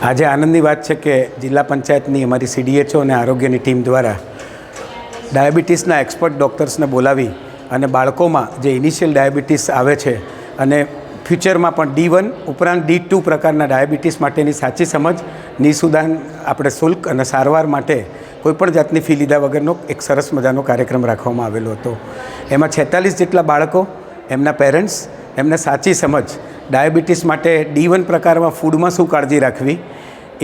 આજે આનંદની વાત છે કે જિલ્લા પંચાયતની અમારી CDHO અને આરોગ્યની ટીમ દ્વારા ડાયાબિટીસના એક્સપર્ટ ડૉક્ટર્સને બોલાવી અને બાળકોમાં જે ઇનિશિયલ ડાયાબિટીસ આવે છે અને ફ્યુચરમાં પણ D1 ઉપરાંત D2 પ્રકારના ડાયાબિટીસ માટેની સાચી સમજ, નિઃશુદાન આપણે શુલ્ક અને સારવાર માટે કોઈપણ જાતની ફી લીધા વગરનો એક સરસ મજાનો કાર્યક્રમ રાખવામાં આવેલો હતો. એમાં 46 જેટલા બાળકો, એમના પેરેન્ટ્સ, એમને સાચી સમજ ડાયાબિટીસ માટે D1 પ્રકારમાં ફૂડમાં શું કાળજી રાખવી,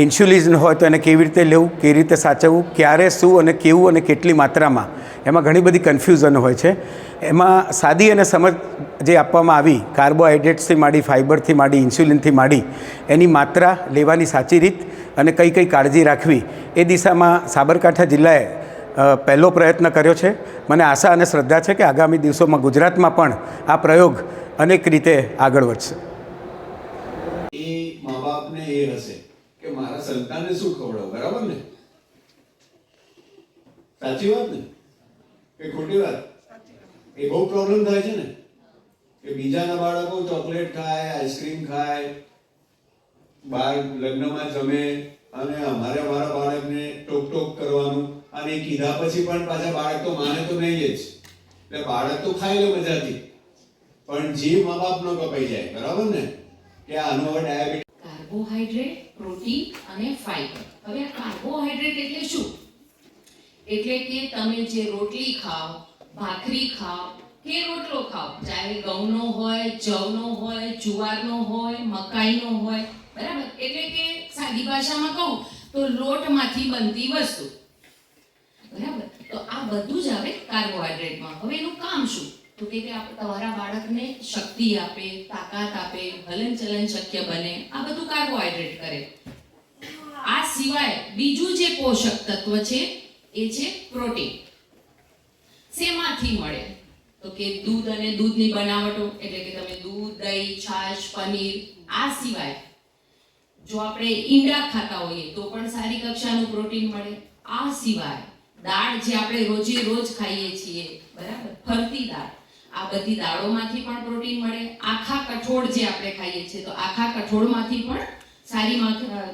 ઇન્સ્યુલિન હોય તો એને કેવી રીતે લેવું, કેવી રીતે સાચવવું, ક્યારે શું અને કેવું અને કેટલી માત્રામાં, એમાં ઘણી બધી કન્ફ્યુઝન હોય છે. એમાં સાદી અને સમજ જે આપવામાં આવી, કાર્બોહાઈડ્રેટ્સથી માંડી, ફાઇબરથી માંડી, ઇન્સ્યુલિનથી માંડી, એની માત્રા લેવાની સાચી રીત અને કઈ કઈ કાળજી રાખવી, એ દિશામાં સાબરકાંઠા જિલ્લાએ પહેલો પ્રયત્ન કર્યો છે. મને આશા અને શ્રદ્ધા છે કે આગામી દિવસોમાં ગુજરાતમાં પણ આ પ્રયોગ અનેક રીતે આગળ વધશે. એ મા બાપને એ હશે કે મારા સંતાનને શું ખવડાવું, બરાબર ને? સાચી વાત ને કે ખોટી વાત? એ બહુ પ્રોબ્લેમ થાય છે ને કે બીજાના બાળકો ચોકલેટ ખાય, આઈસ્ક્રીમ ખાય, બાર લગ્નમાં જમે અને અમારા બાળકને ટોક ટોક કરવાનું, અને કીધા પછી પણ પાછા બાળક તો માને તો નહીં જ. એટલે બાળક તો ખાઈ લે મજાથી, પણ જીવ મા બાપ નો કપાઈ જાય, બરાબર ને? કે આનો હવે ડાયાબિટીસ. કાર્બોહાઈડ્રેટ, પ્રોટીન અને ફાઈબર. હવે આ કાર્બોહાઈડ્રેટ એટલે શું? એટલે કે તમે જે રોટલી ખાઓ, ભાખરી ખાઓ કે રોટલો ખાઓ, ચાહે ઘઉંનો હોય, જવનો હોય, જુવારનો હોય, મકાઈનો હોય, બરાબર? એટલે કે સાદી ભાષામાં કહું તો લોટમાંથી બનતી વસ્તુ, બરાબર? તો આ બધું જ આવે કાર્બોહાઈડ્રેટમાં. હવે એનું કામ શું? તો કે તમારા બાળકને શક્તિ આપે, તાકાત આપે, હલનચલન શક્ય બને, આ બધું કાર્બોહાઈડ્રેટ કરે. આ સિવાય બીજું જે પોષક તત્વ છે એ છે પ્રોટીન. શેમાંથી મળે? તો કે દૂધ અને દૂધની બનાવટો, એટલે કે તમે દૂધ, દહીં, છાશ, પનીર. આ સિવાય જો આપણે ઈંડા ખાતા હોઈએ તો પણ સારી કક્ષાનું પ્રોટીન મળે. આ સિવાય દાળ જે આપણે રોજે રોજ ખાઈએ છીએ, બરાબર, ફરતી દાળ, આ બધી દાળોમાંથી પણ પ્રોટીન મળે. આખા કઠોળ જે આપણે ખાઈએ છીએ તો આખા કઠોળમાંથી પણ સારી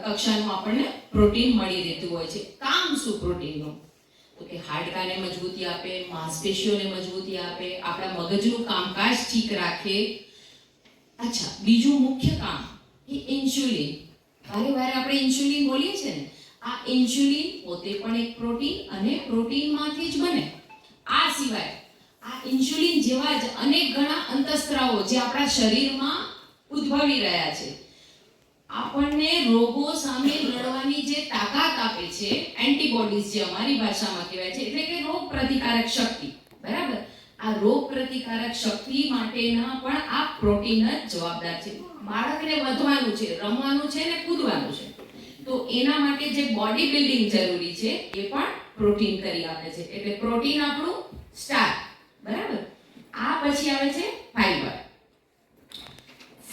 કક્ષાનું આપણને પ્રોટીન મળી રહેતું હોય છે. કામ શું પ્રોટીનનું? તો કે હાડકાને મજબૂતી આપે, માંસપેશીઓને મજબૂતી આપે, આપણા મગજનું કામકાજ ઠીક રાખે. અચ્છા, બીજું મુખ્ય કામ કે ઇન્સ્યુલિન. વારે વારે આપણે ઇન્સ્યુલિન બોલીએ છીએ ને, આ ઇન્સ્યુલિન પોતે પણ એક પ્રોટીન અને પ્રોટીનમાંથી જ બને. આ સિવાય આ ઇન્સ્યુલિન જેવા જ અનેક ઘણા અંતઃસ્ત્રાવો જે આપણા શરીરમાં ઉદ્ભવી રહ્યા છે, આપણને રોગો સામે લડવાની જે તાકાત આપે છે, એન્ટીબોડીઝ જે અમારી ભાષામાં કહેવાય છે, એટલે કે રોગ પ્રતિકારક શક્તિ, બરાબર? આ રોગ પ્રતિકારક શક્તિ માટેના પણ આ પ્રોટીન જ જવાબદાર છે. બાળકને વધવાનું છે, રમવાનું છે ને કૂદવાનું છે, તો એના માટે જે બોડી બિલ્ડિંગ જરૂરી છે એ પણ પ્રોટીન કરી આપે છે. એટલે પ્રોટીન આપણું સ્ટાર, બરાબર? આ પછી આવે છે ફાઈબર.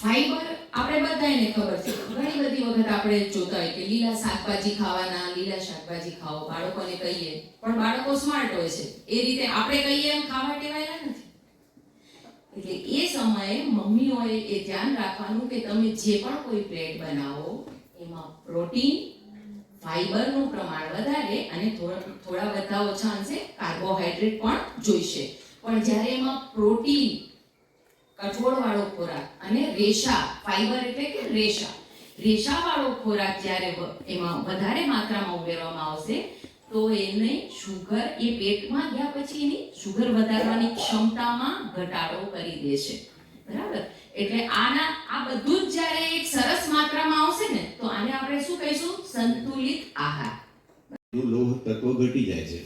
ફાઈબર આપણે બધાને ખબર છે, ઘણી બધી વખત આપણે જોતા હોય કે લીલા શાકભાજી ખાવાના, લીલા શાકભાજી ખાઓ, બાળકોને કહીએ, પણ બાળકો સ્માર્ટ હોય છે, એ રીતે આપણે કહીએ એમ ખાવા ટેવાયેલા નથી. એટલે એ સમયે મમ્મીઓએ એ ધ્યાન રાખવાનું કે તમે જે પણ કોઈ પ્લેટ બનાવો એમાં પ્રોટીન, ફાઈબરનું પ્રમાણ વધારે અને થોડા બધા ઓછા અંશે કાર્બોહાઈડ્રેટ પણ જોઈશે. પણ જ્યારે એમાં પ્રોટીન, કઠોળવાળો ખોરાક અને રેશા, ફાઈબર એટલે કે રેશાવાળો ખોરાક જ્યારે એમાં વધારે માત્રામાં ઉમેરવામાં આવશે તો એને શુગર, એ પેટમાં ગયા પછી એની શુગર વધારવાની ક્ષમતામાં ઘટાડો કરી દેશે, બરાબર? એટલે આ બધું જ જ્યારે એક સરસ માત્રામાં આવશે ને તો આને આપણે શું કહીશું? સંતુલિત આહાર. લોહ તત્વ ઘટી જાય છે.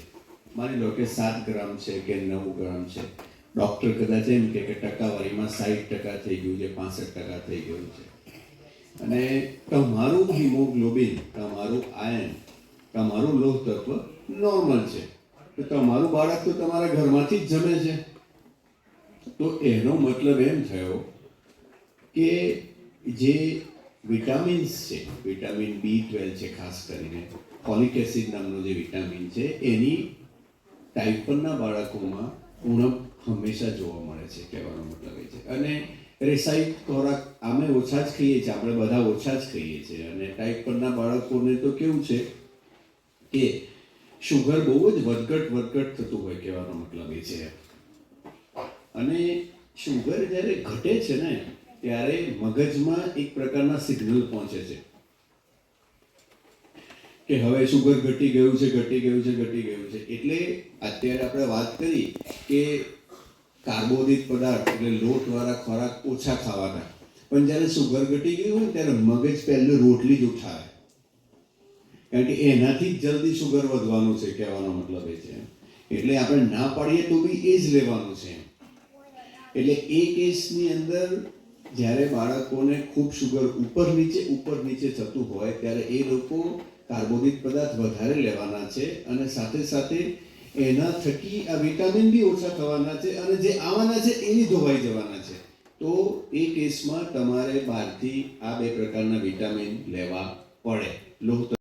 માની લો કે 7 ગ્રામ છે કે 9 ગ્રામ છે, ડોક્ટર કદાચ એમ કે ટકાવારીમાં 60% થઈ ગયું છે, 65% થઈ ગયું છે, અને તમારું હિમોગ્લોબિન, તમારું આયર્ન, તમારું લોહ તત્વ નોર્મલ છે, તો તમારું બાળક તો તમારા ઘરમાંથી જ જમે છે. તો એનો મતલબ એમ થયો કે જે વિટામિન્સ છે, વિટામિન B12 છે, ખાસ કરીને ફોલિક એસિડ નામનો જે વિટામિન છે, એની ટાઈપ 1ના બાળકોમાં ઉણપ હંમેશા જોવા મળે છે, કહેવાનો મતલબ એ છે. અને રેસાઈ ખોરાક અમે ઓછા જ ખાઈએ છીએ, આપણે બધા ઓછા જ ખાઈએ છીએ. અને ટાઈપ પરના બાળકોને તો કેવું છે કે શુગર બહુ જ વધઘટ થતું હોય, કહેવાનો મતલબ એ છે. અને શુગર જ્યારે ઘટે છે ને ત્યારે મગજમાં એક પ્રકારના સિગ્નલ પહોંચે છે કે હવે શુગર ઘટી ગયું છે. એટલે અત્યારે આપણે વાત કરી કે કાર્બોદિત પદાર્થ એટલે લોટવાળા ખોરાક ઓછા ખાવાના, પણ જ્યારે શુગર ઘટી ગયું હોય ત્યારે મગજ પહેલું રોટલી જ ઉઠાવે, કારણ કે એનાથી જ જલ્દી શુગર વધવાનું છે, કહેવાનો મતલબ એ છે. એટલે આપણે ના પાડીએ તો બી એ જ લેવાનું છે. એટલે એ કેસની અંદર જ્યારે બાળકોને ખૂબ શુગર ઉપર નીચે થતું હોય ત્યારે એ લોકો કાર્બોદિત પદાર્થ વધારે લેવાના છે, અને સાથે સાથે એના થકી આ વિટામિન બી ઓછા થવાના છે, અને જે આવવાના છે એ બી ધોવાઈ જવાના છે. તો એ કેસમાં તમારે બહારથી આ બે પ્રકારના વિટામિન લેવા પડે. લોહ